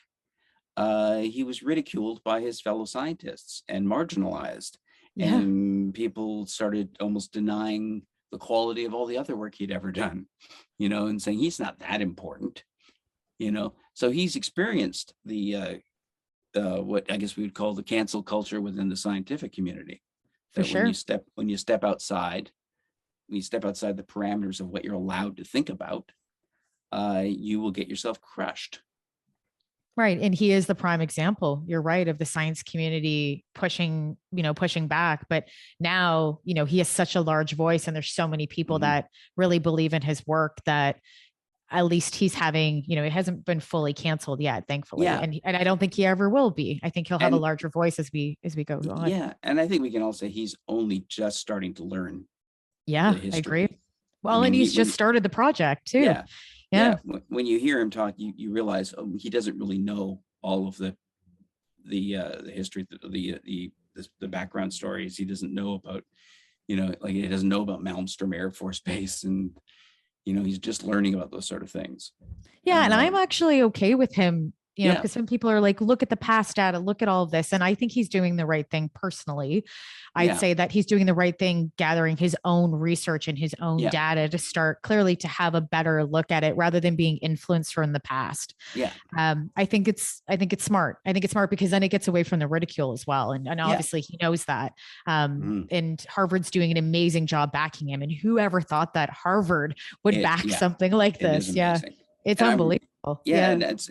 he was ridiculed by his fellow scientists and marginalized. And people started almost denying the quality of all the other work he'd ever done, and saying he's not that important. So he's experienced the what I guess we would call the cancel culture within the scientific community. For sure. When you step outside the parameters of what you're allowed to think about, you will get yourself crushed. Right. And he is the prime example, you're right, of the science community pushing back. But now, he has such a large voice, and there's so many people that really believe in his work that at least he's having, it hasn't been fully canceled yet, thankfully. And I don't think he ever will be. I think he'll have a larger voice as we go on. Yeah. And I think we can all say he's only just starting to learn. Yeah, I agree. Well, and he's just started the project too. Yeah. When you hear him talk, you realize he doesn't really know all of the history, the background stories. He doesn't know about, he doesn't know about Malmstrom Air Force Base, and he's just learning about those sort of things. Yeah. And I'm actually okay with him You know, Yeah. because some people are like, look at the past data, look at all of this. And I think he's doing the right thing personally. I'd Yeah. say that he's doing the right thing, gathering his own research and his own Yeah. data to start clearly to have a better look at it rather than being influenced from the past. Yeah. I think it's smart. I think it's smart because then it gets away from the ridicule as well. And Yeah. obviously he knows that. Mhm. And Harvard's doing an amazing job backing him. And whoever thought that Harvard would back Yeah, something like it is this? Yeah. amazing. It's And unbelievable. Yeah, and it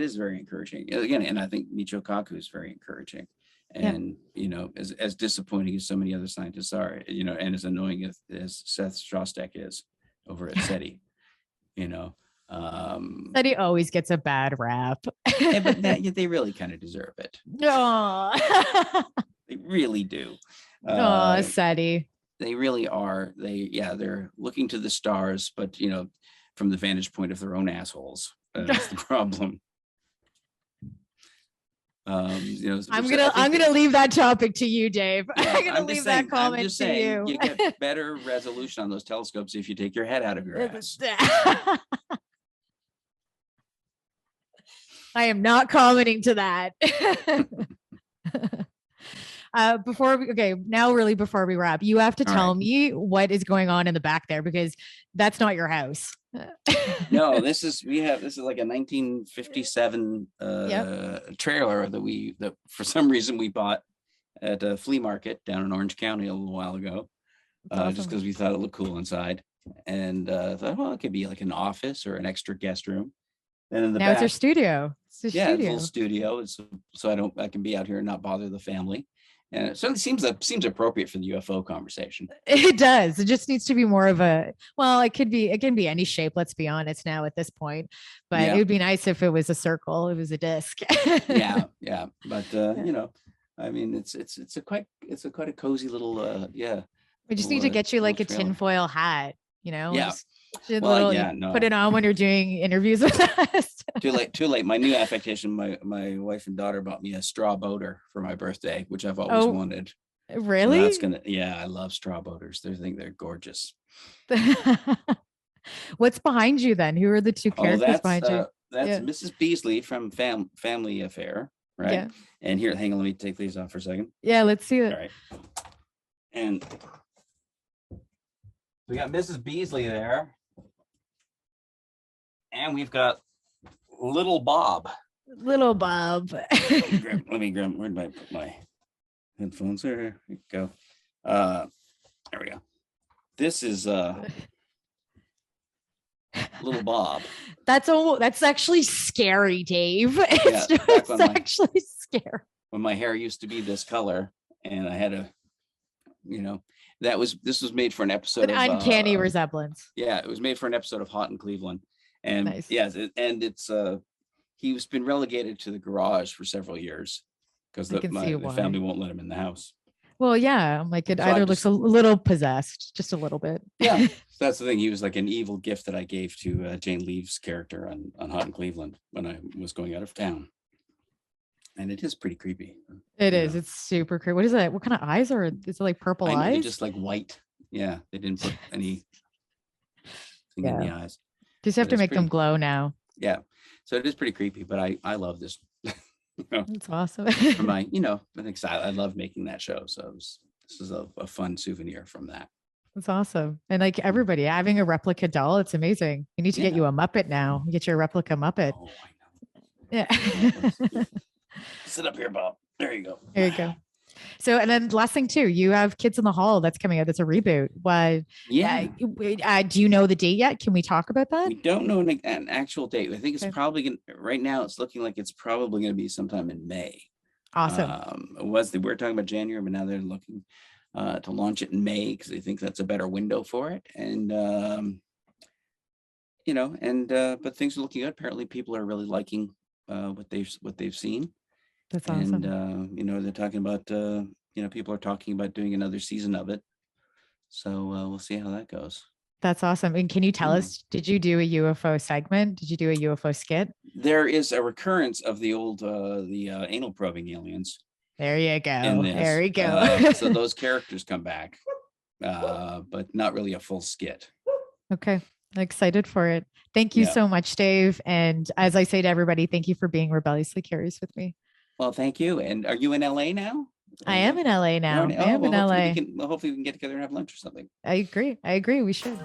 is very encouraging. Again, and I think Michio Kaku is very encouraging. And you know, as disappointing as so many other scientists are, you know, and as annoying as Seth Shostak is over at SETI, you know. That he always gets a bad rap. But they really kind of deserve it. No. They really do. Oh, SETI. They really are. They're looking to the stars, but you know, from the vantage point of their own assholes. That's the problem. You know, I'm gonna leave that topic to you, Dave. Yeah, I'm gonna leave that comment to you. You get better resolution on those telescopes if you take your head out of your ass. I am not commenting to that. Before we wrap, you have to All tell right. me what is going on in the back there because that's not your house. No, this is like a 1957 trailer that for some reason we bought at a flea market down in Orange County a little while ago, Awesome. just because we thought it looked cool inside, and thought, well, it could be like an office or an extra guest room. And in the Now back, it's your studio. It's a yeah, it's a studio. little studio. So I can be out here and not bother the family. And it certainly seems appropriate for the UFO conversation. It does. It just needs to be more of a, well, it can be any shape, let's be honest now at this point. But Yeah. it would be nice if it was a circle, it was a disc. Yeah. But you know, I mean, it's quite a cozy little We just need to get you like a little trailer. tinfoil hat, you know? Yeah. Just a Well, little, yeah, you no. put it on when you're doing interviews with us. Too late. My new affectation, my wife and daughter bought me a straw boater for my birthday, which I've always wanted. So Really? I love straw boaters. I think they're gorgeous. What's behind you then? Who are the two characters behind you? That's Yeah. Mrs. Beasley from Family Affair, right? Yeah. And here, hang on, let me take these off for a second. Yeah, let's see All it. right. And we got Mrs. Beasley there. And we've got little Bob. Little Bob. Let me grab, where did I put my headphones? There we go. There we go. This is little Bob. That's actually scary, Dave. It's back just when my- actually scary. When my hair used to be this color, and I had this was made for an episode An of uncanny resemblance. Yeah, it was made for an episode of Hot in Cleveland. And Nice. yes, and it's he's been relegated to the garage for several years because I can see the why. family won't let him in the house. Well, yeah, like it So I either looks a little possessed, just a little bit. Yeah, so that's the thing. He was like an evil gift that I gave to Jane Leave's character on Hot in Cleveland when I was going out of town. And it is pretty creepy. It you is. know. It's super creepy. What is that? What kind of eyes are? Is it like purple I know, they're eyes? just like white. Yeah, they didn't put any thing in the eyes. Just have but to it's make them pretty- glow now. Yeah, so it is pretty creepy, but I love this. It's awesome. For my, I think I love making that show. So this is a fun souvenir from that. It's awesome. And like everybody having a replica doll, it's amazing. You need to get Yeah. you a Muppet now. Get your replica Muppet. Oh, I know. Yeah. Sit up here, Bob. There you go. There you go. So, and then last thing too, you have Kids in the Hall that's coming out. That's a reboot. Why? Yeah. Do you know the date yet? Can we talk about that? We don't know an actual date. I think it's Okay. probably right now. It's looking like it's probably going to be sometime in May. Awesome. We were talking about January, but now they're looking to launch it in May because they think that's a better window for it. And but things are looking good. Apparently, people are really liking what they've seen. That's awesome. And they're talking about people are talking about doing another season of it. So we'll see how that goes. That's awesome. And can you tell us, did you do a UFO segment? Did you do a UFO skit? There is a recurrence of the old anal probing aliens. There you go. In this. There you go. So those characters come back, but not really a full skit. Okay. Excited for it. Thank you Yeah. so much, Dave. And as I say to everybody, thank you for being rebelliously curious with me. Well, thank you. And are you in LA now? I am in LA You're now. in- I am in hopefully LA. hopefully we can get together and have lunch or something. I agree. We should.